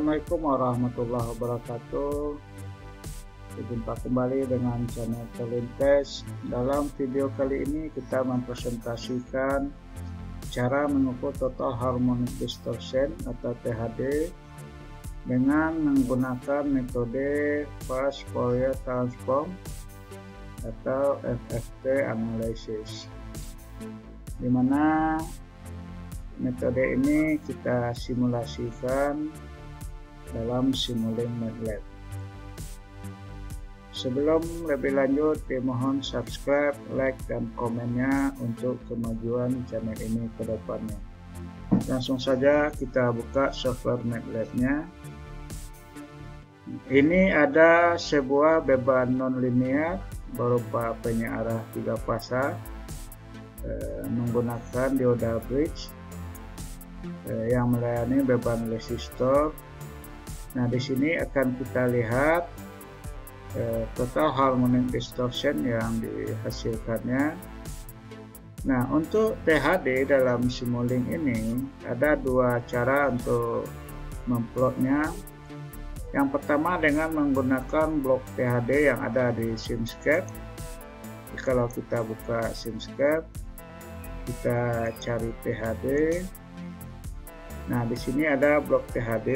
Assalamualaikum warahmatullahi wabarakatuh. Berjumpa kembali dengan channel Terlintas. Dalam video kali ini kita mempresentasikan cara mengukur total harmonic distortion atau THD dengan menggunakan metode fast Fourier transform atau FFT analysis, di mana metode ini kita simulasikan dalam Simulink MATLAB. Sebelum lebih lanjut, dimohon subscribe, like, dan komennya untuk kemajuan channel ini ke depannya. Langsung saja kita buka software MATLAB-nya. Ini ada sebuah beban non-linear berupa penyearah 3 fasa menggunakan dioda bridge yang melayani beban resistor. Nah, di sini akan kita lihat total harmonic distortion yang dihasilkannya. Nah, untuk THD dalam Simulink ini ada 2 cara untuk memplotnya. Yang pertama dengan menggunakan blok THD yang ada di Simscape. Jadi, kalau kita buka Simscape, kita cari THD. Nah, di sini ada blok THD.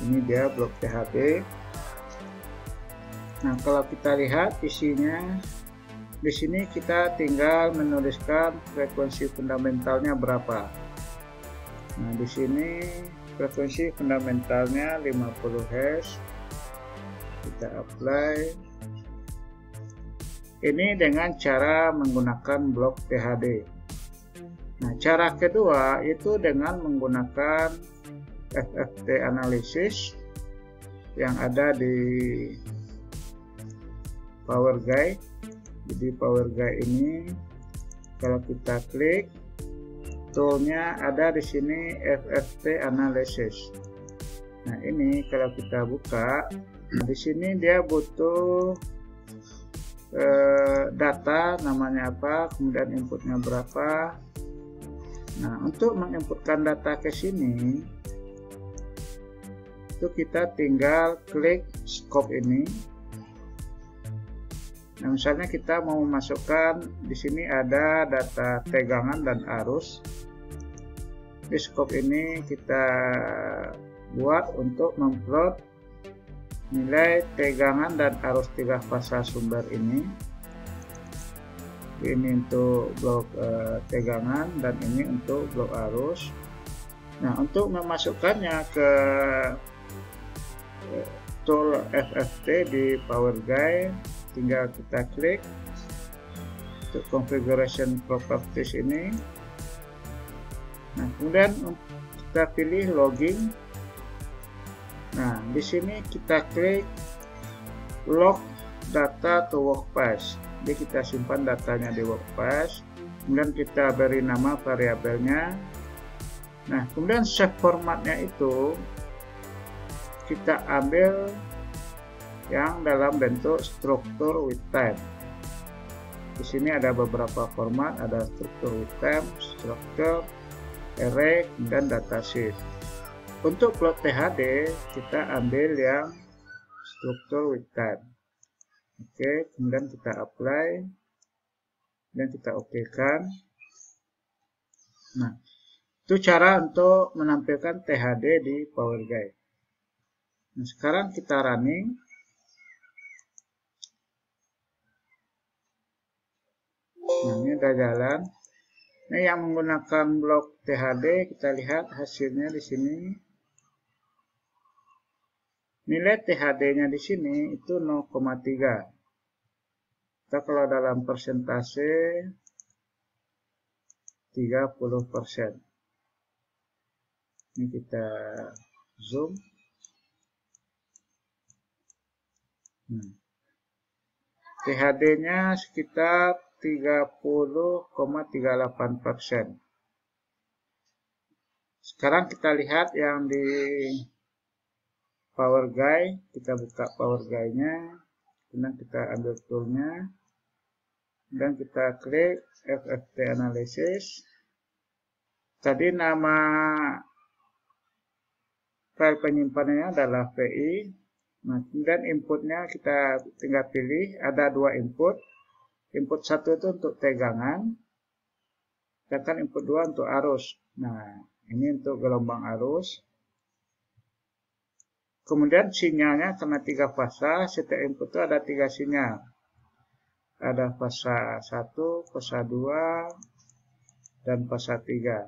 Ini dia blok THD. Nah, kalau kita lihat isinya, di sini kita tinggal menuliskan frekuensi fundamentalnya berapa. Nah, di sini frekuensi fundamentalnya 50 Hz. Kita apply. Ini dengan cara menggunakan blok THD. Nah, cara kedua itu dengan menggunakan FFT analysis yang ada di Power Guide. Jadi Power Guide ini kalau kita klik, toolnya ada di sini FFT analysis. Nah, ini kalau kita buka, di sini dia butuh data, namanya apa, kemudian inputnya berapa. Nah, untuk menginputkan data ke sini, itu kita tinggal klik scope ini. Nah, misalnya kita mau memasukkan, di sini ada data tegangan dan arus. Di scope ini kita buat untuk memplot nilai tegangan dan arus 3 fasa sumber ini. Ini untuk blok tegangan dan ini untuk blok arus. Nah, untuk memasukkannya ke tool FFT di Power Guide, tinggal kita klik untuk configuration properties ini. Nah, kemudian kita pilih logging. Nah, di sini kita klik log data to workpath. Jadi kita simpan datanya di workpath, kemudian kita beri nama variabelnya. Nah, kemudian save formatnya itu kita ambil yang dalam bentuk struktur with time. Di sini ada beberapa format, ada struktur with time, struktur, array, dan datasheet. Untuk plot THD kita ambil yang struktur with time. Oke, kemudian kita apply dan kita okekan. Nah, itu cara untuk menampilkan THD di Power Guide. Nah, sekarang kita running. Nah, ini udah jalan. Nah, yang menggunakan blok THD, kita lihat hasilnya di sini. Nilai THD-nya di sini itu 0,3. Atau kalau dalam persentase 30%. Ini kita zoom. THD-nya sekitar 30,38%. Sekarang kita lihat yang di Power Guide. Kita buka Power Guide-nya, kemudian kita ambil toolnya, dan kita klik FFT analysis. Tadi nama file penyimpanannya adalah PI. Nah, kemudian inputnya kita tinggal pilih, ada dua input. Input satu itu untuk tegangan, sedangkan input dua untuk arus. Nah, ini untuk gelombang arus. Kemudian sinyalnya karena 3 fasa, setiap input itu ada 3 sinyal. Ada fasa 1, fasa 2, dan fasa 3.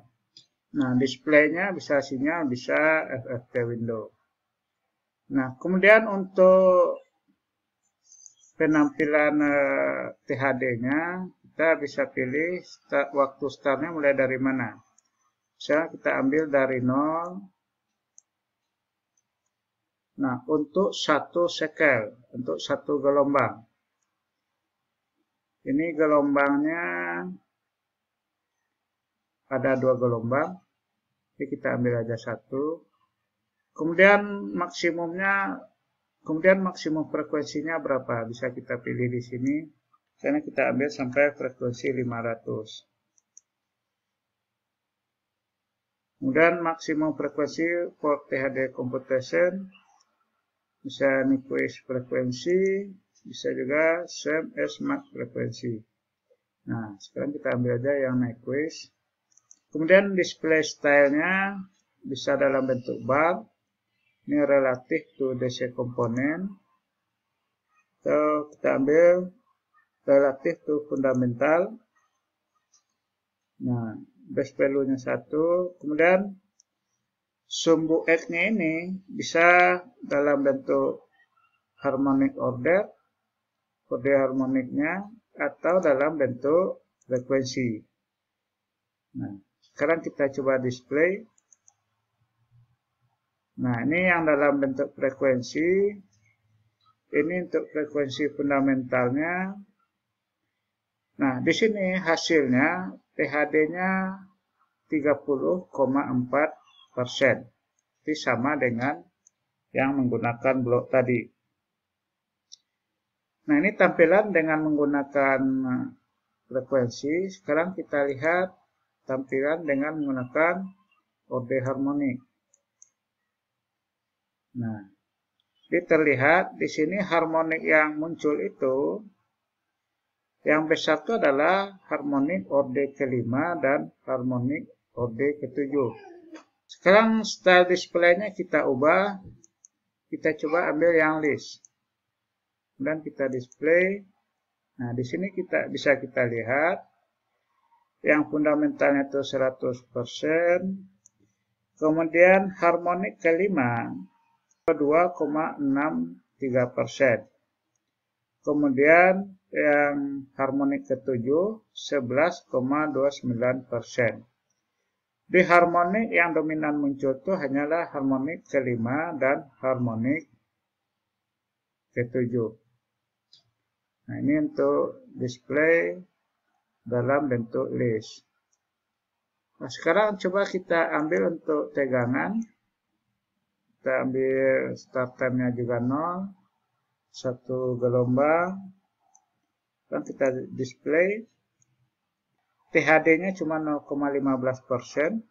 Nah, displaynya bisa sinyal, bisa FFT window. Nah, kemudian untuk penampilan THD-nya, kita bisa pilih waktu startnya mulai dari mana. Misalnya kita ambil dari 0. Nah, untuk 1 sekel, untuk 1 gelombang. Ini gelombangnya ada 2 gelombang. Jadi kita ambil aja 1. Kemudian maksimum frekuensinya berapa? Bisa kita pilih di sini. Karena kita ambil sampai frekuensi 500. Kemudian maksimum frekuensi for THD computation bisa Nyquist frekuensi, bisa juga same as max frekuensi. Nah, sekarang kita ambil aja yang Nyquist. Kemudian display stylenya bisa dalam bentuk bar. Ini relatif to DC komponen. Atau kita ambil relatif to fundamental. Nah, base value-nya 1. Kemudian sumbu X-nya ini bisa dalam bentuk harmonic order, kode harmoniknya, atau dalam bentuk frekuensi. Nah, sekarang kita coba display. Nah, ini yang dalam bentuk frekuensi. Ini untuk frekuensi fundamentalnya. Nah, di sini hasilnya THD-nya 30,4%. Ini sama dengan yang menggunakan blok tadi. Nah, ini tampilan dengan menggunakan frekuensi. Sekarang kita lihat tampilan dengan menggunakan kode harmonik. Nah, ini terlihat di sini harmonik yang muncul itu, yang B1 adalah harmonik orde ke-5 dan harmonik orde ke-7. Sekarang style display-nya kita ubah. Kita coba ambil yang list. Dan kita display. Nah, di sini bisa kita lihat yang fundamentalnya itu 100%. Kemudian harmonik ke-5 2,63%. Kemudian yang harmonik ke-7 11,29%. Di harmonik yang dominan muncul itu hanyalah harmonik ke-5 dan harmonik ke-7. Nah, ini untuk display dalam bentuk list. Nah, sekarang coba kita ambil untuk tegangan. Kita ambil start time-nya juga 0. 1 gelombang. Dan kita display. THD-nya cuma 0,15%.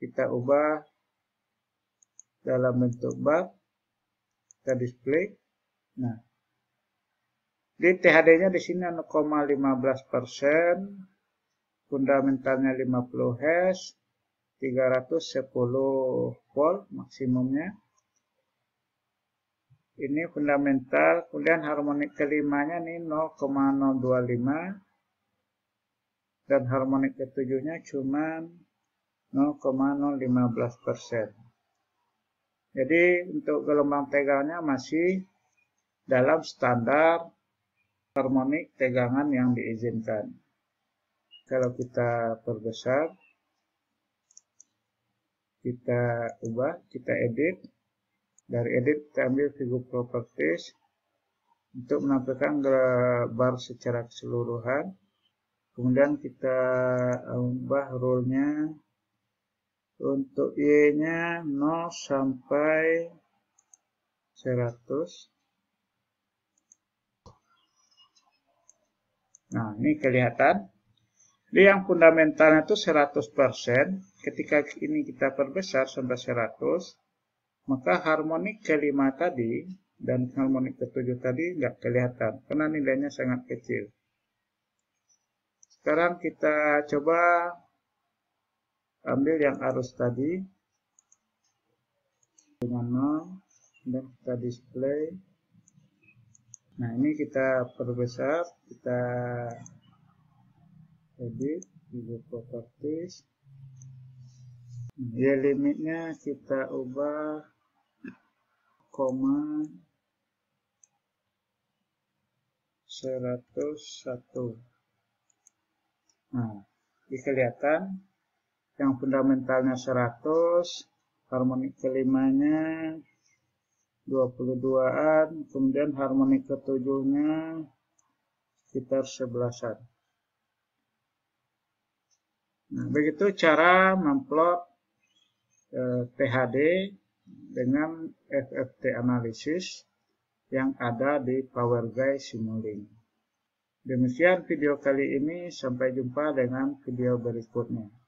Kita ubah dalam bentuk bar. Kita display. Nah, di THD-nya di sini 0,15%. Fundamentalnya 50 Hz. 310 volt maksimumnya. Ini fundamental. Kemudian harmonik ke-5-nya ini 0,025. Dan harmonik ke-7-nya cuma 0,015%. Jadi untuk gelombang tegangannya masih dalam standar harmonik tegangan yang diizinkan. Kalau kita perbesar, kita ubah, kita edit. Dari edit kita ambil figure properties untuk menampilkan bar secara keseluruhan. Kemudian kita ubah rule-nya untuk Y-nya 0 sampai 100. Nah, ini kelihatan. Di yang fundamentalnya itu 100%, ketika ini kita perbesar sampai 100, maka harmonik kelima tadi dan harmonik ketujuh tadi nggak kelihatan, karena nilainya sangat kecil. Sekarang kita coba ambil yang arus tadi, dengan 0, dan kita display. Nah, ini kita perbesar, kita edit, video properties. Ya, limitnya kita ubah koma 101. Nah, ini kelihatan yang fundamentalnya 100, harmonik kelimanya 22-an, kemudian harmonik ketujuhnya sekitar 11-an. Nah, begitu cara memplot THD dengan FFT analisis yang ada di Power Guide Simulink. Demikian video kali ini, sampai jumpa dengan video berikutnya.